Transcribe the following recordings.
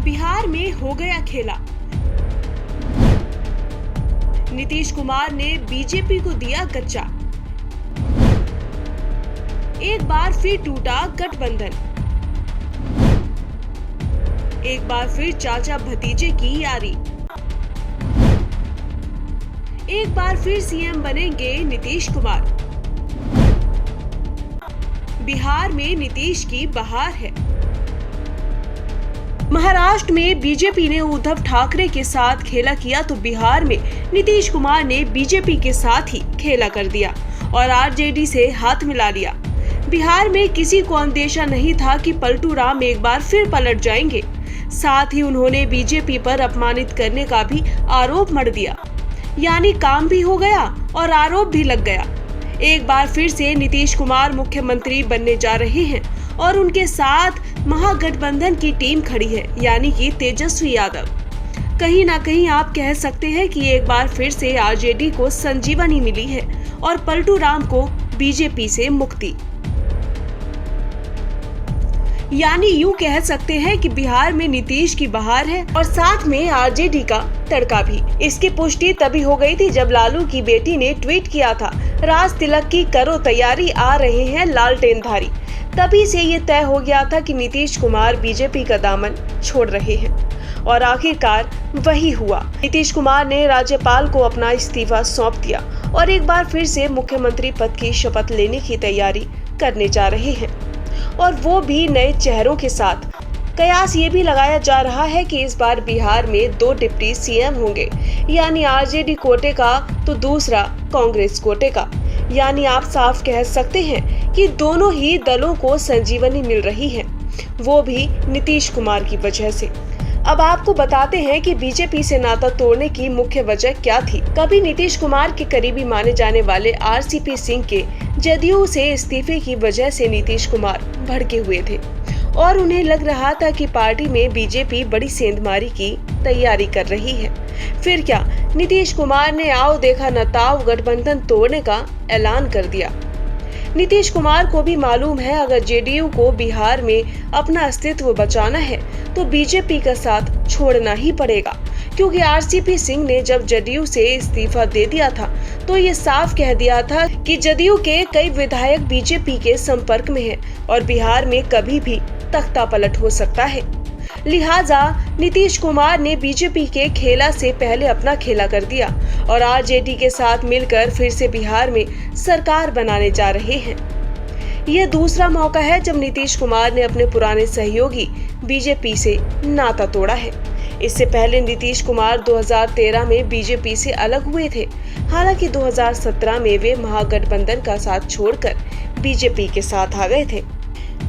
बिहार में हो गया खेला। नीतीश कुमार ने बीजेपी को दिया गच्चा। एक बार फिर टूटा गठबंधन। एक बार फिर चाचा भतीजे की यारी। एक बार फिर सीएम बनेंगे नीतीश कुमार। बिहार में नीतीश की बहार है। महाराष्ट्र में बीजेपी ने उद्धव ठाकरे के साथ खेला किया तो बिहार में नीतीश कुमार ने बीजेपी के साथ ही खेला कर दिया और आरजेडी से हाथ मिला लिया। बिहार में किसी को अंदेशा नहीं था कि पलटू राम एक बार फिर पलट जाएंगे। साथ ही उन्होंने बीजेपी पर अपमानित करने का भी आरोप मढ़ दिया, यानी काम भी हो गया और आरोप भी लग गया। एक बार फिर से नीतीश कुमार मुख्यमंत्री बनने जा रहे हैं और उनके साथ महागठबंधन की टीम खड़ी है, यानी कि तेजस्वी यादव। कहीं ना कहीं आप कह सकते हैं कि एक बार फिर से आरजेडी को संजीवनी मिली है और पलटू राम को बीजेपी से मुक्ति। यानी यूं कह सकते हैं कि बिहार में नीतीश की बहार है और साथ में आरजेडी का तड़का भी। इसकी पुष्टि तभी हो गई थी जब लालू की बेटी ने ट्वीट किया था, राज तिलक की करो तैयारी, आ रहे हैं लालटेनधारी। तभी से ये तय हो गया था कि नीतीश कुमार बीजेपी का दामन छोड़ रहे हैं और आखिरकार वही हुआ। नीतीश कुमार ने राज्यपाल को अपना इस्तीफा सौंप दिया और एक बार फिर से मुख्यमंत्री पद की शपथ लेने की तैयारी करने जा रहे हैं, और वो भी नए चेहरों के साथ। कयास ये भी लगाया जा रहा है कि इस बार बिहार में 2 डिप्टी सीएम होंगे, यानी आरजेडी कोटे का तो दूसरा कांग्रेस कोटे का। यानी आप साफ कह सकते हैं कि दोनों ही दलों को संजीवनी मिल रही है, वो भी नीतीश कुमार की वजह से। अब आपको बताते हैं कि बीजेपी से नाता तोड़ने की मुख्य वजह क्या थी। कभी नीतीश कुमार के करीबी माने जाने वाले आरसीपी सिंह के जदयू से इस्तीफे की वजह से नीतीश कुमार भड़के हुए थे और उन्हें लग रहा था कि पार्टी में बीजेपी बड़ी सेंधमारी की तैयारी कर रही है। फिर क्या, नीतीश कुमार ने आओ देखा न ताओ गठबंधन तोड़ने का ऐलान कर दिया। नीतीश कुमार को भी मालूम है अगर जेडीयू को बिहार में अपना अस्तित्व बचाना है तो बीजेपी का साथ छोड़ना ही पड़ेगा, क्योंकि आरसीपी सिंह ने जब जदयू से इस्तीफा दे दिया था तो ये साफ कह दिया था कि जदयू के कई विधायक बीजेपी के संपर्क में हैं और बिहार में कभी भी तख्ता पलट हो सकता है। लिहाजा नीतीश कुमार ने बीजेपी के खेला से पहले अपना खेला कर दिया और आरजेडी के साथ मिलकर फिर से बिहार में सरकार बनाने जा रहे हैं। यह दूसरा मौका है जब नीतीश कुमार ने अपने पुराने सहयोगी बीजेपी से नाता तोड़ा है। इससे पहले नीतीश कुमार 2013 में बीजेपी से अलग हुए थे। हालांकि 2017 में वे महागठबंधन का साथ छोड़कर बीजेपी के साथ आ गए थे।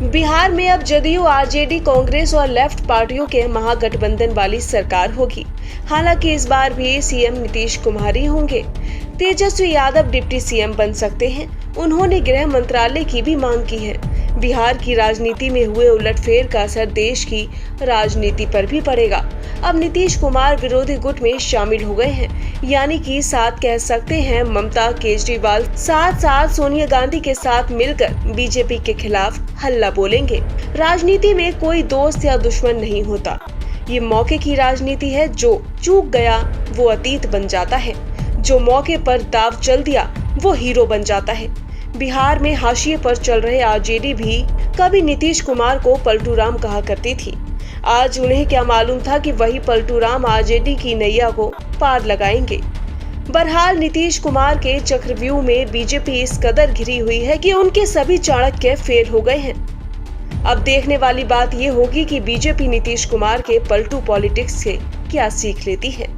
बिहार में अब जदयू, आरजेडी, कांग्रेस और लेफ्ट पार्टियों के महागठबंधन वाली सरकार होगी। हालांकि इस बार भी सीएम नीतीश कुमार ही होंगे। तेजस्वी यादव डिप्टी सीएम बन सकते हैं। उन्होंने गृह मंत्रालय की भी मांग की है। बिहार की राजनीति में हुए उलटफेर का असर देश की राजनीति पर भी पड़ेगा। अब नीतीश कुमार विरोधी गुट में शामिल हो गए हैं, यानी कि साथ कह सकते हैं ममता, केजरीवाल साथ साथ सोनिया गांधी के साथ मिलकर बीजेपी के खिलाफ हल्ला बोलेंगे। राजनीति में कोई दोस्त या दुश्मन नहीं होता, ये मौके की राजनीति है। जो चूक गया वो अतीत बन जाता है, जो मौके पर दाव चल दिया वो हीरो बन जाता है। बिहार में हाशिए पर चल रहे आरजेडी भी कभी नीतीश कुमार को पलटू राम कहा करती थी। आज उन्हें क्या मालूम था कि वही पलटू राम आरजेडी की नैया को पार लगाएंगे। बहरहाल नीतीश कुमार के चक्रव्यूह में बीजेपी इस कदर घिरी हुई है कि उनके सभी चाणक्य फेल हो गए हैं। अब देखने वाली बात ये होगी कि बीजेपी नीतीश कुमार के पलटू पॉलिटिक्स से क्या सीख लेती है।